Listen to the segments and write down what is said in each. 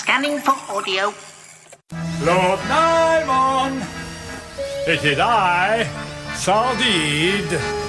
Scanning for audio. Lord Nimon! It is I, Sardide.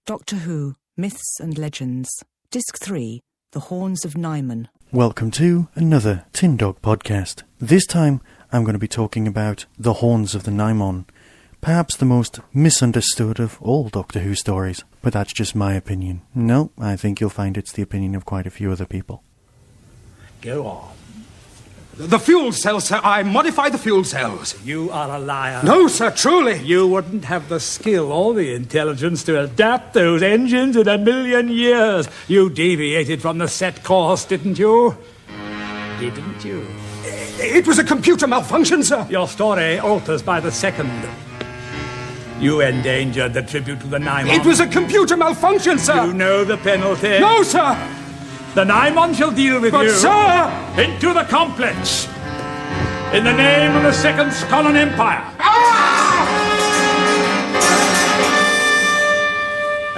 Doctor Who, Myths and Legends. Disc 3, The Horns of Nimon. Welcome to another Tin Dog podcast. This time I'm going to be talking about the Horns of the Nimon. Perhaps the most misunderstood of all Doctor Who stories, but that's just my opinion. No, I think you'll find it's the opinion of quite a few other people. Go on. The fuel cells, sir. I modified the fuel cells. You are a liar. No, sir, truly. You wouldn't have the skill or the intelligence to adapt those engines in a million years. You deviated from the set course, didn't you? Didn't you? It was a computer malfunction, sir. Your story alters by the second. You endangered the tribute to the Nimon. It was a computer malfunction, sir. You know the penalty. No, sir. The Nimon shall deal with but you. But, sir! Into the complex. In the name of the Second Skolan Empire. Ah!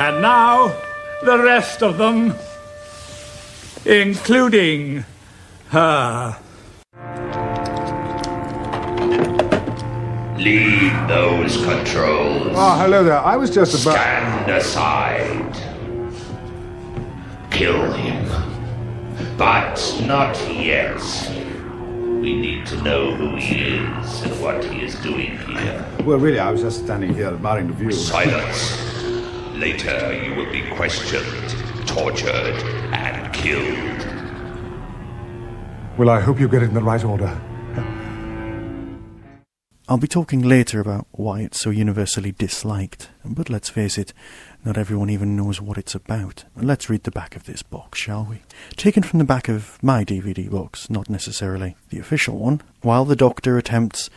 And now, the rest of them, including her. Leave those controls. Oh, hello there. I was just about... Stand aside. Kill him. But not yet. We need to know who he is and what he is doing here. Well, really, I was just standing here admiring the view. Silence. Later, you will be questioned, tortured, and killed. Well, I hope you get it in the right order. I'll be talking later about why it's so universally disliked, but let's face it, not everyone even knows what it's about. Let's read the back of this box, shall we? Taken from the back of my DVD box, not necessarily the official one. While the Doctor attempts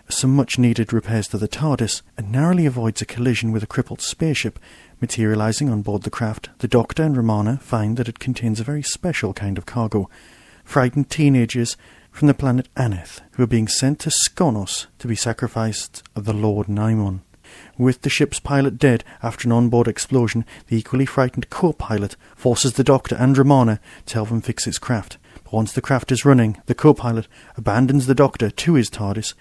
some much-needed repairs to the TARDIS and narrowly avoids a collision with a crippled spaceship materialising on board the craft, the Doctor and Romana find that it contains a very special kind of cargo. Frightened teenagers from the planet Aneth, who are being sent to Skonos to be sacrificed of the Lord Nimon. With the ship's pilot dead after an onboard explosion, the equally frightened co-pilot forces the Doctor and Romana to help him fix his craft. But once the craft is running, the co-pilot abandons the Doctor to his TARDIS,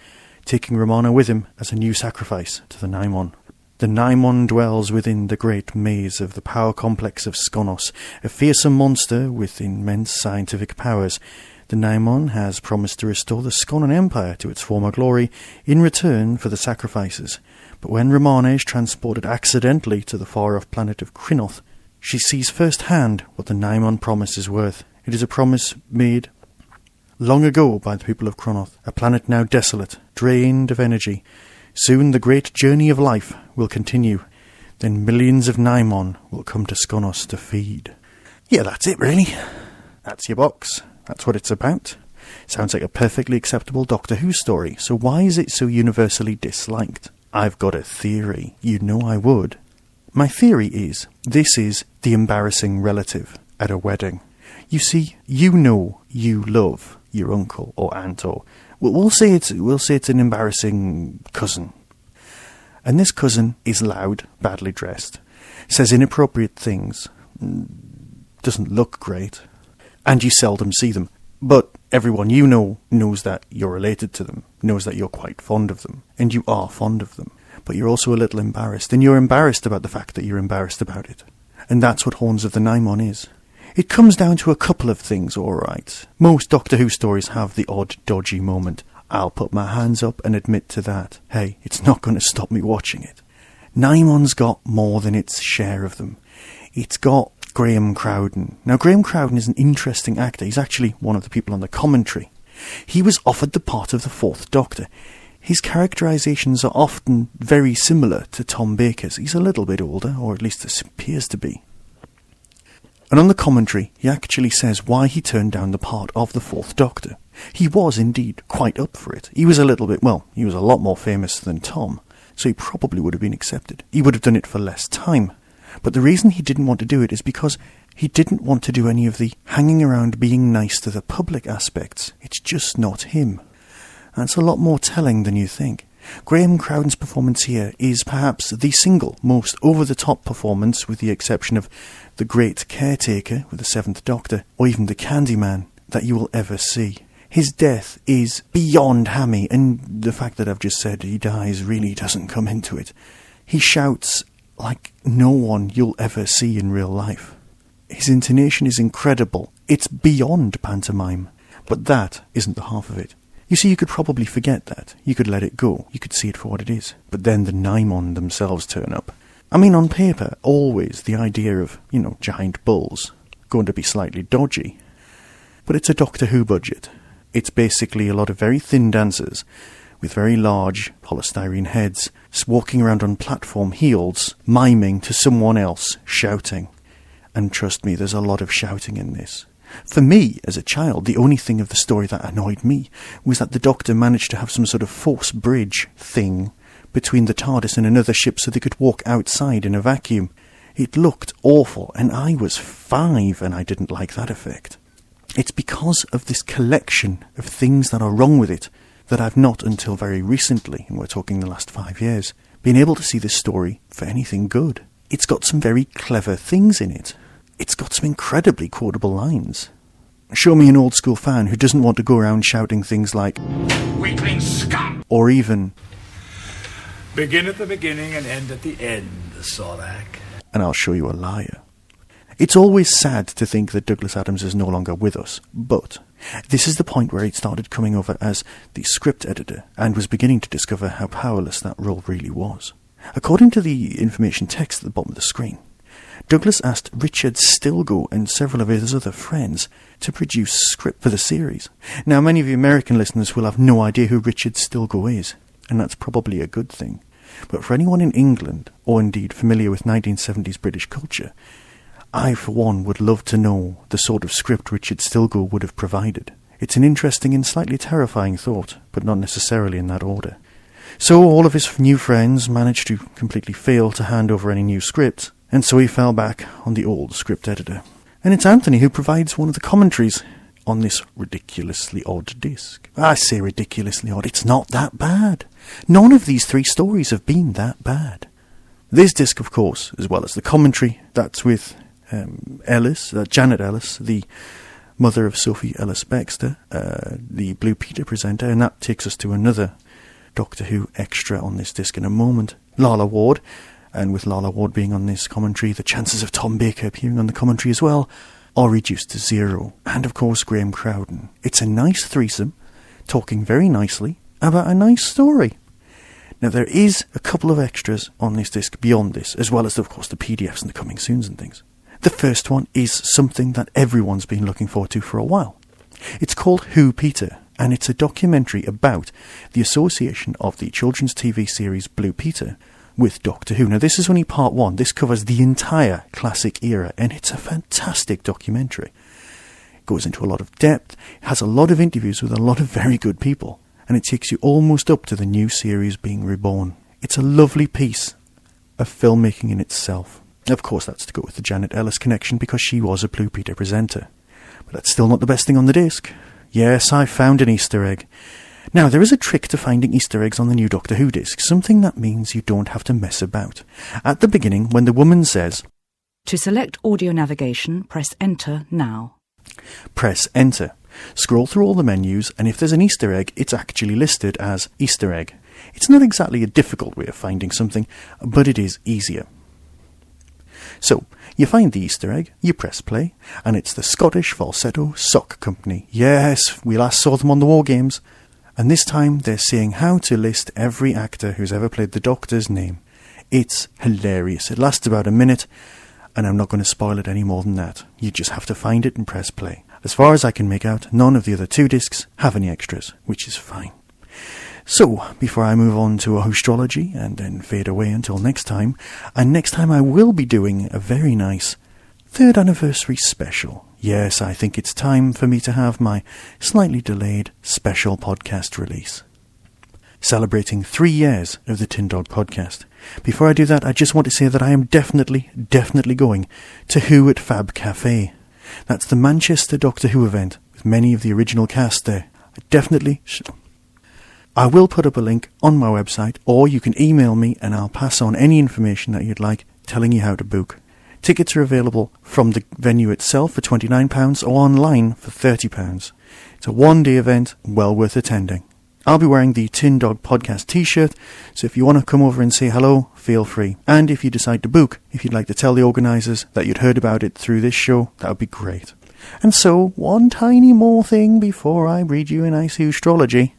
taking Romana with him as a new sacrifice to the Nimon. The Nimon dwells within the great maze of the power complex of Skonos, a fearsome monster with immense scientific powers. The Nimon has promised to restore the Skolan Empire to its former glory in return for the sacrifices. But when Romana is transported accidentally to the far-off planet of Krynoth, she sees firsthand what the Nimon promise is worth. It is a promise made long ago by the people of Krynoth, a planet now desolate, drained of energy. Soon the great journey of life will continue. Then millions of Nimon will come to Skonos to feed. Yeah, that's it really. That's your box. That's what it's about. Sounds like a perfectly acceptable Doctor Who story, so why is it so universally disliked? I've got a theory. You know I would. My theory is, this is the embarrassing relative at a wedding. You see, you know you love your uncle or aunt or... We'll say it's an embarrassing cousin. And this cousin is loud, badly dressed, says inappropriate things, doesn't look great, and you seldom see them. But everyone you know knows that you're related to them, knows that you're quite fond of them, and you are fond of them. But you're also a little embarrassed, and you're embarrassed about the fact that you're embarrassed about it. And that's what Horns of the Nimon is. It comes down to a couple of things, alright. Most Doctor Who stories have the odd dodgy moment. I'll put my hands up and admit to that. Hey, it's not going to stop me watching it. Nimon's got more than its share of them. It's got Graham Crowden. Now, Graham Crowden is an interesting actor. He's actually one of the people on the commentary. He was offered the part of the Fourth Doctor. His characterizations are often very similar to Tom Baker's. He's a little bit older, or at least this appears to be. And on the commentary, he actually says why he turned down the part of the Fourth Doctor. He was indeed quite up for it. He was a lot more famous than Tom, so he probably would have been accepted. He would have done it for less time. But the reason he didn't want to do it is because he didn't want to do any of the hanging around being nice to the public aspects. It's just not him. That's a lot more telling than you think. Graham Crowden's performance here is perhaps the single most over-the-top performance, with the exception of the Great Caretaker with the Seventh Doctor, or even the Candyman, that you will ever see. His death is beyond hammy, and the fact that I've just said he dies really doesn't come into it. He shouts like no one you'll ever see in real life. His intonation is incredible. It's beyond pantomime. But that isn't the half of it. You see, you could probably forget that. You could let it go. You could see it for what it is. But then the Nimon themselves turn up. I mean, on paper, always the idea of, giant bulls going to be slightly dodgy. But it's a Doctor Who budget. It's basically a lot of very thin dancers with very large polystyrene heads walking around on platform heels, miming to someone else, shouting. And trust me, there's a lot of shouting in this. For me, as a child, the only thing of the story that annoyed me was that the Doctor managed to have some sort of force bridge thing between the TARDIS and another ship so they could walk outside in a vacuum. It looked awful, and I was 5 and I didn't like that effect. It's because of this collection of things that are wrong with it that I've not until very recently, and we're talking the last 5 years, been able to see this story for anything good. It's got some very clever things in it. It's got some incredibly quotable lines. Show me an old school fan who doesn't want to go around shouting things like Weakling scum! Or even Begin at the beginning and end at the end, Sorak. And I'll show you a liar. It's always sad to think that Douglas Adams is no longer with us, but this is the point where he started coming over as the script editor and was beginning to discover how powerless that role really was. According to the information text at the bottom of the screen, Douglas asked Richard Stilgoe and several of his other friends to produce script for the series. Now, many of the American listeners will have no idea who Richard Stilgoe is, and that's probably a good thing. But for anyone in England, or indeed familiar with 1970s British culture, I, for one, would love to know the sort of script Richard Stilgoe would have provided. It's an interesting and slightly terrifying thought, but not necessarily in that order. So all of his new friends managed to completely fail to hand over any new scripts, and so he fell back on the old script editor. And it's Anthony who provides one of the commentaries on this ridiculously odd disc. I say ridiculously odd, it's not that bad. None of these 3 stories have been that bad. This disc, of course, as well as the commentary, that's with Janet Ellis, the mother of Sophie Ellis-Bextor, the Blue Peter presenter, and that takes us to another Doctor Who extra on this disc in a moment, Lalla Ward. And with Lalla Ward being on this commentary, the chances of Tom Baker appearing on the commentary as well are reduced to 0. And of course Graham Crowden. It's a nice threesome, talking very nicely about a nice story. Now there is a couple of extras on this disc beyond this, as well as of course the PDFs and the coming soons and things. The first one is something that everyone's been looking forward to for a while. It's called Who Peter, and it's a documentary about the association of the children's TV series Blue Peter with Doctor Who. Now this is only part 1. This covers the entire classic era, and it's a fantastic documentary. It goes into a lot of depth, it has a lot of interviews with a lot of very good people, and it takes you almost up to the new series being reborn. It's a lovely piece of filmmaking in itself. Of course that's to go with the Janet Ellis connection because she was a Blue Peter presenter. But that's still not the best thing on the disc. Yes, I found an Easter egg. Now, there is a trick to finding Easter eggs on the new Doctor Who disc, something that means you don't have to mess about. At the beginning, when the woman says, To select audio navigation, press Enter now. Press Enter. Scroll through all the menus, and if there's an Easter egg, it's actually listed as Easter egg. It's not exactly a difficult way of finding something, but it is easier. So, you find the Easter egg, you press play, and it's the Scottish Falsetto Sock Company. Yes, we last saw them on the War Games. And this time they're saying how to list every actor who's ever played the Doctor's name. It's hilarious. It lasts about a minute, and I'm not going to spoil it any more than that. You just have to find it and press play. As far as I can make out, none of the other 2 discs have any extras, which is fine. So, before I move on to astrology and then fade away until next time, and next time I will be doing a very nice 3rd anniversary special. Yes, I think it's time for me to have my slightly delayed special podcast release, celebrating 3 years of the Tin Dog podcast. Before I do that, I just want to say that I am definitely going to WHO AT FAB CAFE. That's the Manchester Doctor Who event with many of the original cast there. I will put up a link on my website, or you can email me and I'll pass on any information that you'd like, telling you how to book. Tickets are available from the venue itself for £29 or online for £30. It's a one-day event, well worth attending. I'll be wearing the Tin Dog Podcast t-shirt, so if you want to come over and say hello, feel free. And if you decide to book, if you'd like to tell the organisers that you'd heard about it through this show, that would be great. And so, one tiny more thing before I read you a nice astrology.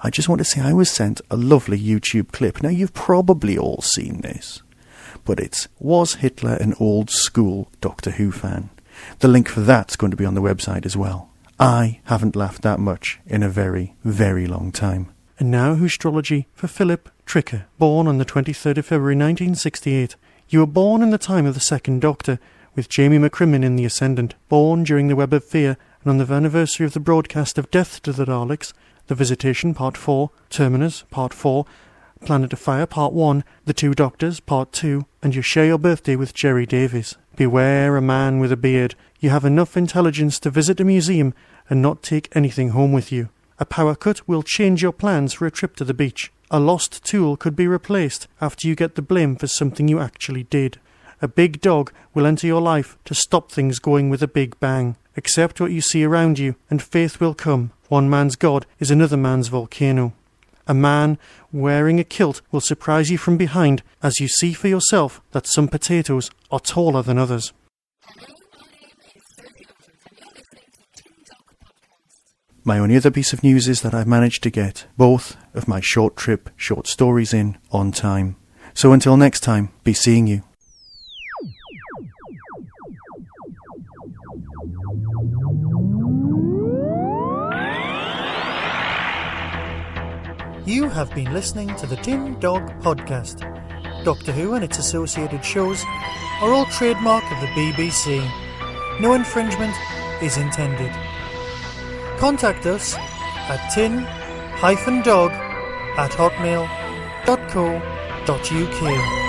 I just want to say I was sent a lovely YouTube clip. Now, you've probably all seen this, but it's Was Hitler an Old School Doctor Who fan? The link for that's going to be on the website as well. I haven't laughed that much in a very, very long time. And now astrology for Philip Tricker, born on the 23rd of February 1968. You were born in the time of the Second Doctor, with Jamie McCrimmon in the Ascendant, born during the Web of Fear, and on the anniversary of the broadcast of Death to the Daleks, The Visitation Part 4, Terminus Part 4, Planet of Fire Part 1, The Two Doctors Part 2, and you share your birthday with Jerry Davies. Beware a man with a beard. You have enough intelligence to visit a museum and not take anything home with you. A power cut will change your plans for a trip to the beach. A lost tool could be replaced after you get the blame for something you actually did. A big dog will enter your life to stop things going with a big bang. Accept what you see around you, and faith will come. One man's God is another man's volcano. A man wearing a kilt will surprise you from behind as you see for yourself that some potatoes are taller than others. My only other piece of news is that I've managed to get both of my short trip short stories in on time. So until next time, be seeing you. You have been listening to the Tin Dog Podcast. Doctor Who and its associated shows are all trademark of the BBC. No infringement is intended. Contact us at tin-dog@hotmail.co.uk.